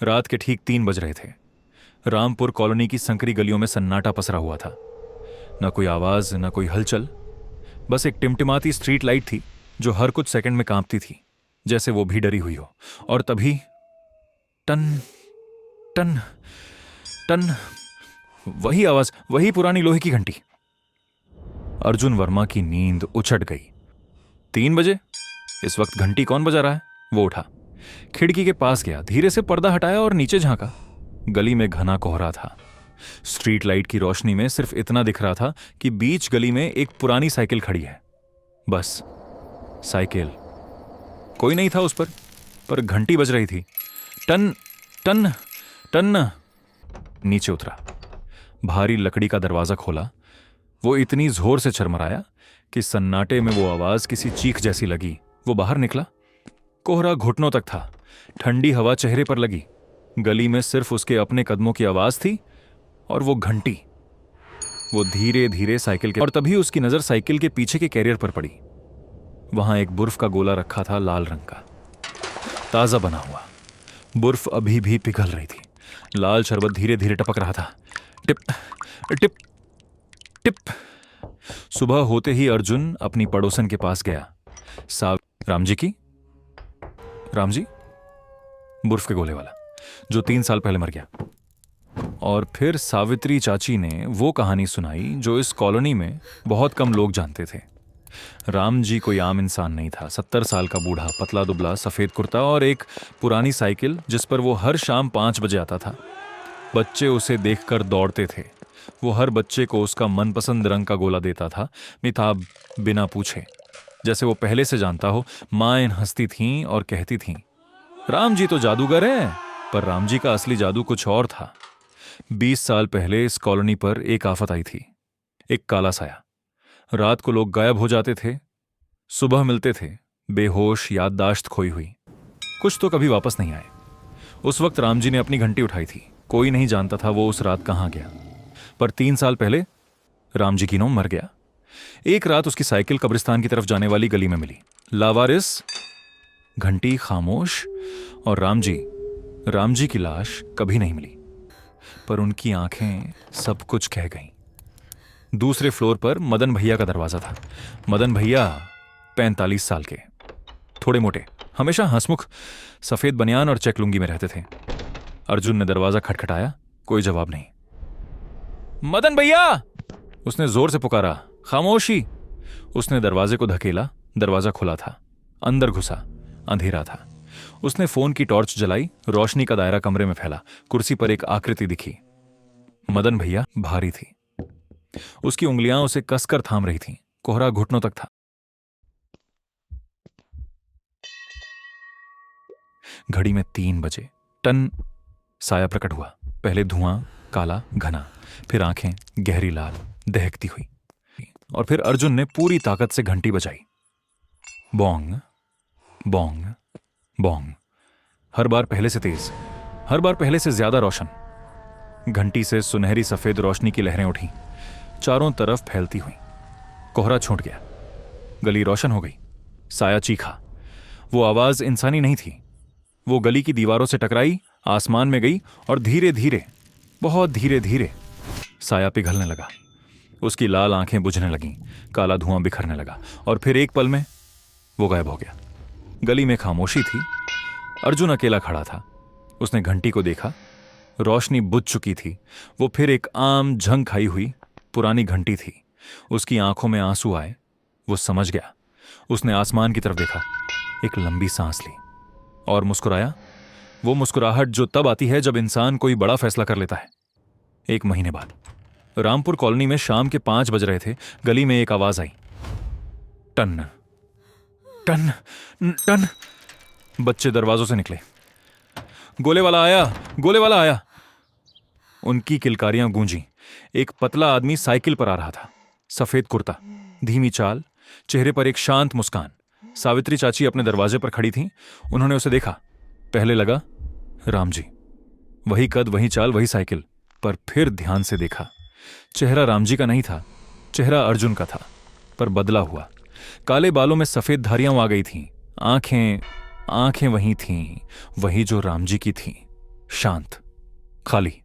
रात के ठीक 3 बज रहे थे। रामपुर कॉलोनी की संकरी गलियों में सन्नाटा पसरा हुआ था। न कोई आवाज, न कोई हलचल, बस एक टिमटिमाती स्ट्रीट लाइट थी जो हर कुछ सेकंड में कांपती थी, जैसे वो भी डरी हुई हो। और तभी टन टन टन, वही आवाज, वही पुरानी लोहे की घंटी। अर्जुन वर्मा की नींद उछट गई। 3 बजे? इस वक्त घंटी कौन बजा रहा है? वो उठा, खिड़की के पास गया, धीरे से पर्दा हटाया और नीचे झांका। गली में घना कोहरा था। स्ट्रीट लाइट की रोशनी में सिर्फ इतना दिख रहा था कि बीच गली में एक पुरानी साइकिल खड़ी है। बस साइकिल, कोई नहीं था उस पर घंटी बज रही थी। टन टन टन। नीचे उतरा, भारी लकड़ी का दरवाजा खोला। वो इतनी जोर से चरमराया कि सन्नाटे में वो आवाज किसी चीख जैसी लगी। वो बाहर निकला। कोहरा घुटनों तक था, ठंडी हवा चेहरे पर लगी। गली में सिर्फ उसके अपने कदमों की आवाज थी और वो घंटी। वो धीरे धीरे साइकिल के, और तभी उसकी नजर साइकिल के पीछे के कैरियर पर पड़ी। वहां एक बुर्फ का गोला रखा था, लाल रंग का, ताजा बना हुआ। बुर्फ अभी भी पिघल रही थी। लाल शरबत धीरे धीरे टपक रहा था। Tip tip tip. सुबह होते ही अर्जुन अपनी पड़ोसन के पास गया। राम जी, बुर्फ के गोले वाला, जो 3 साल पहले मर गया। और फिर सावित्री चाची ने वो कहानी सुनाई जो इस कॉलोनी में बहुत कम लोग जानते थे। राम जी कोई आम इंसान नहीं था। 70 साल का बूढ़ा, पतला दुबला, सफेद कुर्ता और एक पुरानी साइकिल जिस पर वो हर शाम 5 बजे आता था। बच्चे उसे देखकर दौड़ते थे। वो हर बच्चे को उसका मनपसंद रंग का गोला देता था, मिताब बिना पूछे, जैसे वो पहले से जानता हो। माएं हंसती थीं और कहती थीं, राम जी तो जादूगर हैं। पर राम जी का असली जादू कुछ और था। 20 साल पहले इस कॉलोनी पर एक आफत आई थी, एक काला साया। रात को लोग गायब हो जाते थे, सुबह मिलते थे बेहोश, याददाश्त खोई हुई। कुछ तो कभी वापस नहीं आए। उस वक्त राम जी ने अपनी घंटी उठाई थी। कोई नहीं जानता था वो उस रात कहां गया। पर 3 साल पहले राम जी की नौम मर गया। एक रात उसकी साइकिल कब्रिस्तान की तरफ जाने वाली गली में मिली, लावारिस, घंटी खामोश, और राम जी की लाश कभी नहीं मिली। पर उनकी आंखें सब कुछ कह गईं। दूसरे फ्लोर पर मदन भैया का दरवाजा था। मदन भैया 45 साल के, थोड़े मोटे, हमेशा हंसमुख, सफेद बनियान और चेक लुंगी में रहते थे। अर्जुन ने दरवाजा खटखटाया, कोई जवाब नहीं। मदन भैया, उसने जोर से पुकारा। खामोशी। उसने दरवाजे को धकेला। दरवाजा खुला था। अंदर घुसा। अंधेरा था। उसने फोन की टॉर्च जलाई। रोशनी का दायरा कमरे में फैला। कुर्सी पर एक आकृति दिखी। मदन भैया भारी थी। उसकी उंगलियां उसे कसकर थाम रही थीं। कोहरा घुटनों तक था। घड़ी में 3 बजे। टन। साया प्रकट हुआ। पहले धुआं, काला, घना, फिर आंखें गहरी लाल, दहकती हुई। और फिर अर्जुन ने पूरी ताकत से घंटी बजाई। बोंग बोंग बोंग। हर बार पहले से तेज, हर बार पहले से ज्यादा रोशन। घंटी से सुनहरी सफेद रोशनी की लहरें उठी, चारों तरफ फैलती हुई। कोहरा छूट गया। गली रोशन हो गई। साया चीखा। वो आवाज इंसानी नहीं थी। वो गली की दीवारों से टकराई, आसमान में गई और धीरे धीरे, बहुत धीरे धीरे साया पिघलने लगा। उसकी लाल आंखें बुझने लगीं, काला धुआं बिखरने लगा और फिर एक पल में वो गायब हो गया। गली में खामोशी थी। अर्जुन अकेला खड़ा था। उसने घंटी को देखा। रोशनी बुझ चुकी थी। वो फिर एक आम झंग खाई हुई पुरानी घंटी थी। उसकी आंखों में आंसू आए। वो समझ गया। उसने आसमान की तरफ देखा, एक लंबी सांस ली और मुस्कुराया। वो मुस्कुराहट जो तब आती है जब इंसान कोई बड़ा फैसला कर लेता है। 1 महीने बाद रामपुर कॉलोनी में शाम के 5 बज रहे थे। गली में एक आवाज आई, टन टन टन। बच्चे दरवाजों से निकले। गोले वाला आया, गोले वाला आया। उनकी किलकारियां गूंजी। एक पतला आदमी साइकिल पर आ रहा था। सफेद कुर्ता, धीमी चाल, चेहरे पर एक शांत मुस्कान। सावित्री चाची अपने दरवाजे पर खड़ी थीं। उन्होंने उसे देखा। पहले लगा राम जी, वही कद, वही चाल, वही साइकिल। पर फिर ध्यान से देखा। चेहरा राम जी का नहीं था, चेहरा अर्जुन का था, पर बदला हुआ। काले बालों में सफेद धारियां आ गई थीं। आंखें वही थीं, वही जो राम जी की थीं। शांत, खाली।